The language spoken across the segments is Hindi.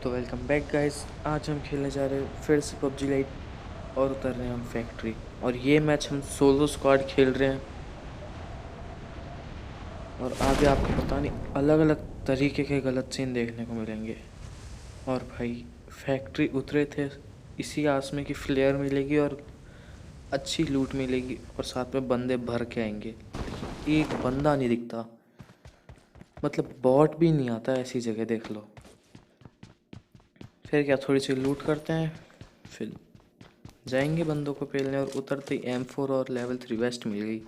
तो वेलकम बैक गाइस। आज हम खेलने जा रहे हैं फिर से पबजी लाइट और उतर रहे हैं हम फैक्ट्री। और ये मैच हम सोलो स्क्वाड खेल रहे हैं। और आगे आपको पता नहीं अलग अलग तरीके के गलत सीन देखने को मिलेंगे। और भाई फैक्ट्री उतरे थे इसी आस में कि फ्लेयर मिलेगी और अच्छी लूट मिलेगी और साथ में बंदे भर के आएंगे, लेकिन एक बंदा नहीं दिखता। मतलब बॉट भी नहीं आता ऐसी जगह, देख लो। फिर क्या, थोड़ी सी लूट करते हैं, फिर जाएंगे बंदों को पेलने। और उतरते ही M4 और लेवल 3 वेस्ट मिल गई,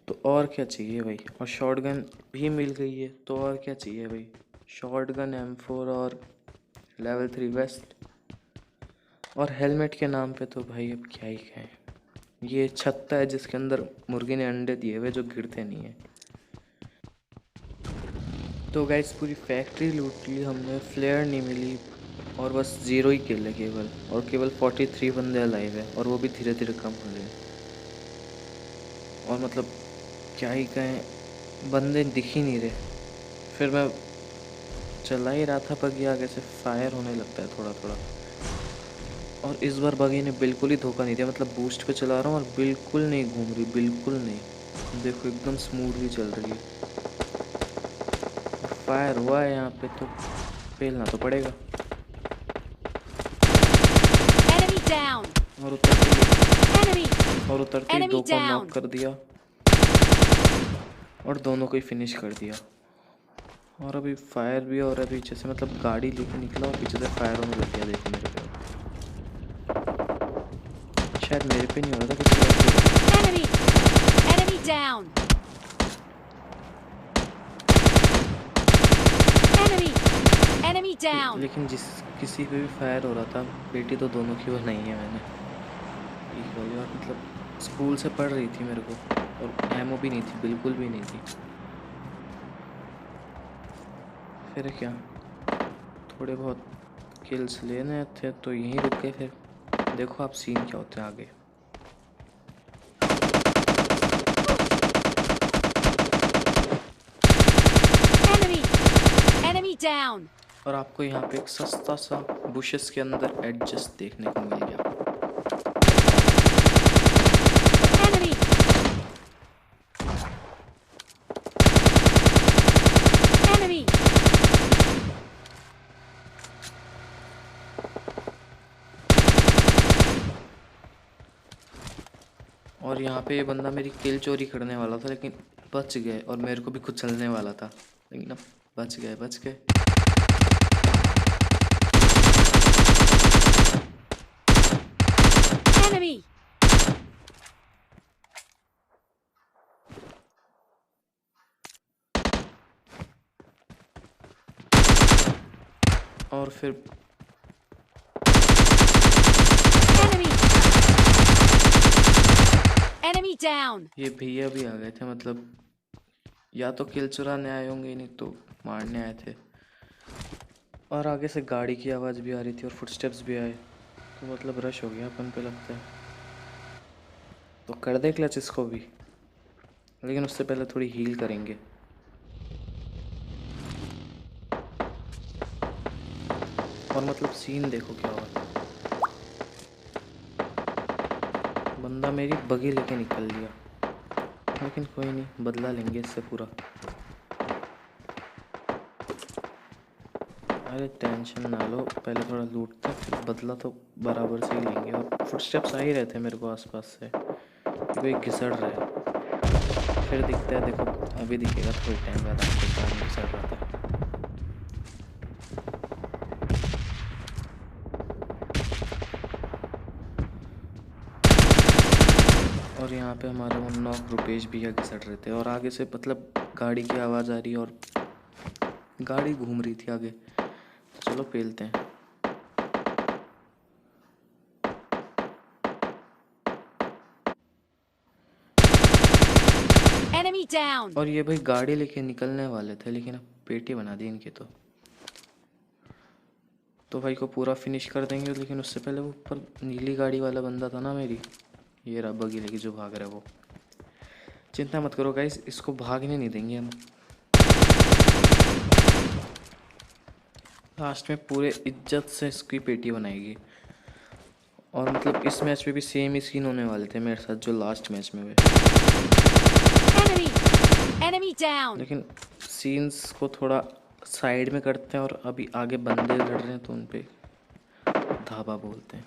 तो और क्या चाहिए भाई। और शॉटगन भी मिल गई है, तो और क्या चाहिए भाई। शॉटगन, M4 और लेवल 3 वेस्ट और हेलमेट के नाम पे तो भाई अब क्या ही कहें। ये छत्ता है जिसके अंदर मुर्गी ने अंडे दिए हुए जो गिरते नहीं है। तो गाइस पूरी फैक्ट्री लूट ली हमने, फ्लेयर नहीं मिली और बस 0 ही किल है केवल। और केवल 43 बंदे अलाइव है और वो भी धीरे धीरे कम हो रहे हैं। और मतलब क्या ही कहें, बंदे दिख ही नहीं रहे। फिर मैं चला ही रहा था बगी, आगे से फायर होने लगता है थोड़ा थोड़ा। और इस बार बगी ने बिल्कुल ही धोखा नहीं दिया। मतलब बूस्ट पे चला रहा हूँ और बिल्कुल नहीं घूम रही, बिल्कुल नहीं। देखो एकदम स्मूथली चल रही है। फायर हुआ है यहाँ पे तो पेलना तो पड़ेगा। Enemy down. और उतरते Enemy. और उतरते ही Enemy दो को नॉक down. कर दिया और दोनों को ही फिनिश कर दिया। और अभी फायर भी हो रहा है पीछे से। मतलब गाड़ी लेके निकला और पीछे से फायर होने लग गया। देखो मेरे पे, शायद मेरे पे नहीं हो रहा था, किसी और पे हो रहा Enemy. Enemy down. Enemy. Enemy था। down. लेकिन जिस किसी पे भी फायर हो रहा था, बेटी तो दोनों की बनाई है मैंने एक वाली। और मतलब स्कूल से पढ़ रही थी मेरे को, और एमओ भी नहीं थी, बिल्कुल भी नहीं थी। फिर क्या, थोड़े बहुत किल्स लेने थे तो यहीं रुक गए। फिर देखो आप सीन क्या होते हैं आगे। Enemy. Enemy down. और आपको यहाँ पे एक सस्ता सा बुशेस के अंदर एडजस्ट देखने को मिल गया। Enemy. Enemy. और यहाँ पे ये बंदा मेरी किल चोरी करने वाला था, लेकिन बच गए। और मेरे को भी कुचलने वाला था, लेकिन अब बच गए, बच गए। Enemy. और फिर Enemy. Enemy down. ये भैया भी आ गए थे। मतलब या तो किल चुराने आए होंगे, नहीं तो मारने आए थे। और आगे से गाड़ी की आवाज़ भी आ रही थी और फुटस्टेप्स भी आए, तो मतलब रश हो गया अपन पे लगता है। तो कर दे क्लच इसको भी, लेकिन उससे पहले थोड़ी हील करेंगे। और मतलब सीन देखो क्या हुआ, बंदा मेरी बगी लेके निकल लिया। लेकिन कोई नहीं, बदला लेंगे इससे पूरा। अरे टेंशन ना लो, पहले थोड़ा लूटते फिर बदला तो बराबर से ही लेंगे। और फुटस्टेप्स आ ही रहे थे मेरे को आसपास से कि कोई घिसड़ रहा है। फिर दिखता है, देखो अभी दिखेगा थोड़ी टाइम बाद आपको कौन घिसड़ रहा था। और यहाँ पे हमारे वो नॉक रुपेश भैया घिसड़ रहे थे। और आगे से मतलब गाड़ी की आवाज़ आ रही और गाड़ी घूम रही थी आगे। तो चलो पेलते हैं। Enemy down. और ये भाई गाड़ी लेके निकलने वाले थे, लेकिन अब पेटी बना दी इनकी। तो भाई को पूरा फिनिश कर देंगे, लेकिन उससे पहले वो ऊपर नीली गाड़ी वाला बंदा था ना मेरी, ये रहा बगी लेके जो भाग रहा है वो। चिंता मत करो गाइस, इसको भागने नहीं देंगे हम। लास्ट में पूरे इज्जत से इसकी पेटी बनाएगी। और मतलब इस मैच में भी सेम ही सीन होने वाले थे मेरे साथ जो लास्ट मैच में हुए, Enemy! Enemy down! लेकिन सीन्स को थोड़ा साइड में करते हैं और अभी आगे बंदे लड़ रहे हैं तो उन पे धाबा बोलते हैं।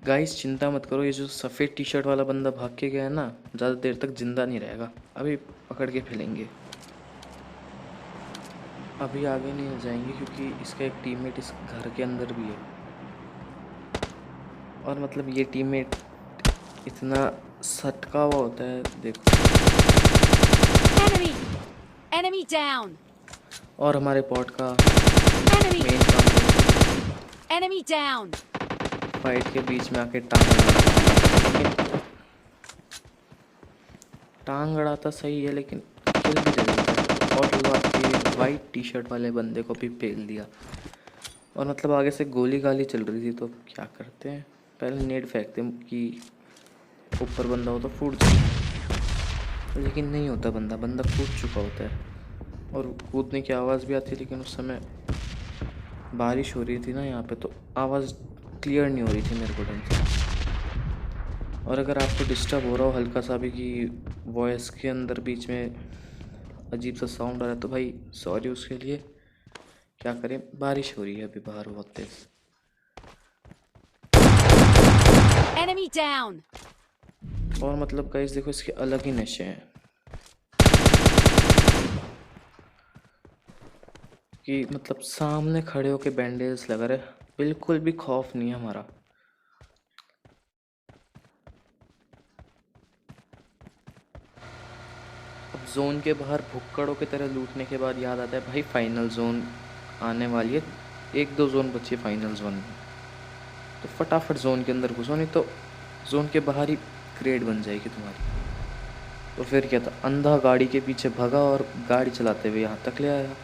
गाइस चिंता मत करो, ये जो सफ़ेद टी शर्ट वाला बंदा भाग के गया है ना, ज़्यादा देर तक जिंदा नहीं रहेगा। अभी पकड़ के फेलेंगे। अभी आगे नहीं जाएंगे क्योंकि इसका एक टीममेट इस घर के अंदर भी है। और मतलब ये टीममेट इतना सटका हुआ होता है, देखो। Enemy! Enemy down! और हमारे पॉट का Enemy! मेन काम होता है Enemy down! फाइट के बीच में आके टांग अड़ाना। लेकिन टांग अड़ाता सही है, लेकिन किल भी दे देता है। और ये वाइट टी शर्ट वाले बंदे को भी पेल दिया। और मतलब आगे से गोली गाली चल रही थी, तो क्या करते हैं, पहले नेट फेंकते हैं कि ऊपर बंदा हो तो फूट जाए, लेकिन नहीं होता, बंदा कूद चुका होता है। और कूदने की आवाज़ भी आती है, लेकिन उस समय बारिश हो रही थी ना यहाँ पे, तो आवाज़ क्लियर नहीं हो रही थी मेरे को ढंग से। और अगर आपको डिस्टर्ब हो रहा हो हल्का सा भी कि वॉइस के अंदर बीच में अजीब सा साउंड आ रहा है, तो भाई सॉरी उसके लिए। क्या करें, बारिश हो रही है अभी बाहर बहुत तेज। Enemy down! और मतलब गाइस देखो, इसके अलग ही नशे हैं कि मतलब सामने खड़े होके बैंडेज लगा रहे, बिल्कुल भी खौफ नहीं है हमारा। अब जोन के बाहर भुक्कड़ों की तरह लूटने के बाद याद आता है भाई फाइनल जोन आने वाली है, 1-2 जोन बची है फाइनल जोन में, तो फटाफट जोन के अंदर घुसो, नहीं तो जोन के बाहर ही क्रेड बन जाएगी तुम्हारी। तो फिर क्या था, अंधा गाड़ी के पीछे भगा और गाड़ी चलाते हुए यहाँ तक ले आया।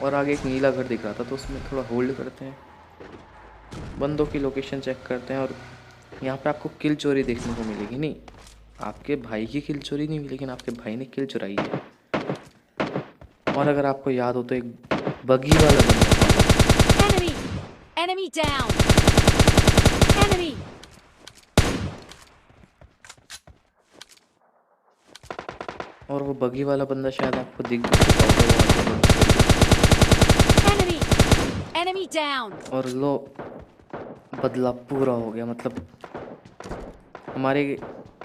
और आगे एक नीला घर दिख रहा था, तो उसमें थोड़ा होल्ड करते हैं, बंदों की लोकेशन चेक करते हैं। और यहाँ पे आपको किल चोरी देखने को मिलेगी, नहीं आपके भाई की किल चोरी नहीं हुई, लेकिन आपके भाई ने किल चुराई है। और अगर आपको याद हो तो एक बगी वाला बंदा था। Enemy! Enemy down! Enemy! और वो बगी वाला बंदा शायद आपको दिख भी चुका होगा, वो आगे बढ़। Enemy! Enemy down! और लो, बदला पूरा हो गया। मतलब हमारे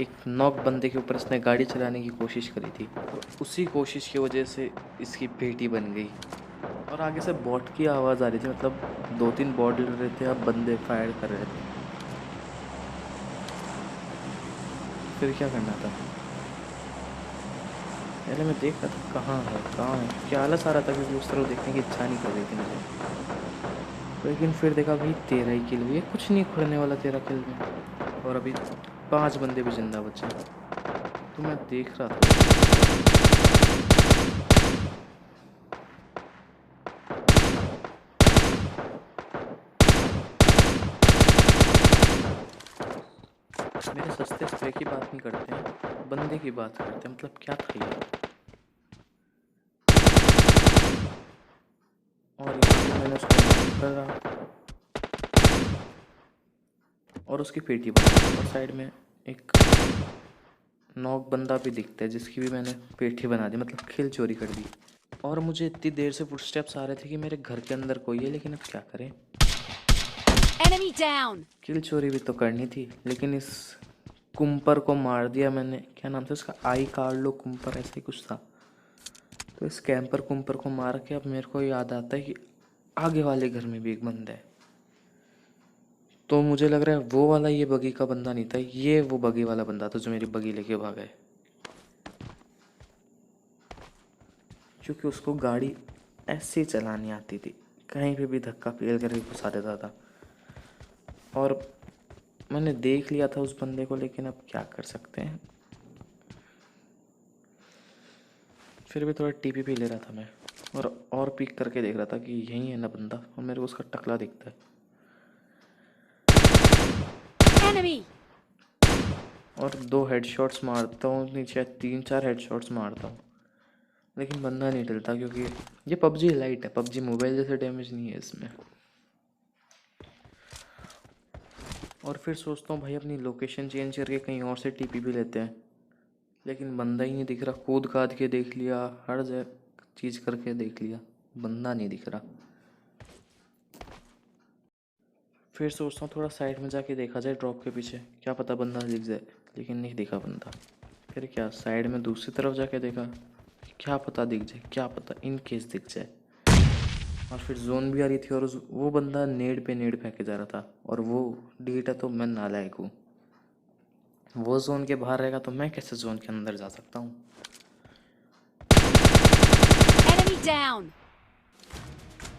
एक नॉक बंदे के ऊपर इसने गाड़ी चलाने की कोशिश करी थी, और उसी कोशिश की वजह से इसकी पेटी बन गई। और आगे से बॉट की आवाज़ आ रही थी, मतलब 2-3 बॉट लड़ रहे थे, अब बंदे फायर कर रहे थे। फिर क्या करना था, पहले मैं देख रहा था कहाँ है, क्या आलस आ रहा था क्योंकि उस तरफ देखने की इच्छा नहीं कर रही थी मुझे। लेकिन फिर देखा भाई 13 ही किल हुई, कुछ नहीं उखड़ने वाला 13 किल में। और अभी 5 बंदे भी जिंदा बचे, तो मैं देख रहा था। मेरे सस्ते स्प्रे की बात नहीं करते हैं, बंदे की बात करते हैं। मतलब क्या था ये। और यहाँ पे मैंने उसको नॉक करा और उसकी पेटी बना, और साइड में एक नॉक बंदा भी दिखता है जिसकी भी मैंने पेटी बना दी, मतलब किल चोरी कर दी। और मुझे इतनी देर से फुटस्टेप्स आ रहे थे कि मेरे घर के अंदर कोई है, लेकिन अब क्या करें, Enemy down! किल चोरी भी तो करनी थी। लेकिन इस कुम्पर को मार दिया मैंने, क्या नाम था इसका, आई कार्लो कुम्पर ऐसे ही कुछ था। तो इस कैंपर कुम्पर को मार के अब मेरे को याद आता है कि आगे वाले घर में भी एक बंदा है। तो मुझे लग रहा है वो वाला ये बगी का बंदा नहीं था, ये वो बगी वाला बंदा था जो मेरी बगी लेके भागा है, क्योंकि उसको गाड़ी ऐसे ही चलानी आती थी, कहीं पे भी धक्का पेल करके घुसा देता था। और मैंने देख लिया था उस बंदे को, लेकिन अब क्या कर सकते हैं, फिर भी थोड़ा टीपी ले रहा था मैं। और पीक करके देख रहा था कि यही है ना बंदा, और मेरे को उसका टकला दिखता है। Enemy! और 2 हेडशॉट्स मारता हूँ, नीचे 3-4 हेडशॉट्स मारता हूँ, लेकिन बंदा नहीं डलता क्योंकि ये पबजी लाइट है। पबजी मोबाइल जैसे डैमेज नहीं है इसमें। और फिर सोचता हूँ भाई अपनी लोकेशन चेंज करके कहीं और से टीपी भी लेते हैं, लेकिन बंदा ही नहीं दिख रहा। कूद काद के देख लिया, हर जगह चीज़ करके देख लिया, बंदा नहीं दिख रहा। फिर सोचता हूँ थोड़ा साइड में जाके देखा जाए ड्रॉप के पीछे, क्या पता बंदा दिख जाए, लेकिन नहीं दिखा बंदा। फिर क्या, साइड में दूसरी तरफ जाके देखा, क्या पता दिख जाए, क्या पता इन केस दिख जाए। और फिर जोन भी आ रही थी और वो बंदा नेड पे नेड फेंके जा रहा था, और वो डीटा तो मैं नालायक हूँ। वो जोन के बाहर रहेगा तो मैं कैसे जोन के अंदर जा सकता हूँ। Enemy down!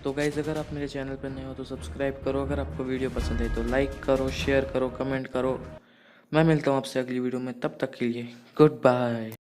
तो गाइज़ अगर आप मेरे चैनल पर नए हो तो सब्सक्राइब करो, अगर आपको वीडियो पसंद है तो लाइक करो, शेयर करो, कमेंट करो। मैं मिलता हूँ आपसे अगली वीडियो में, तब तक के लिए गुड बाय।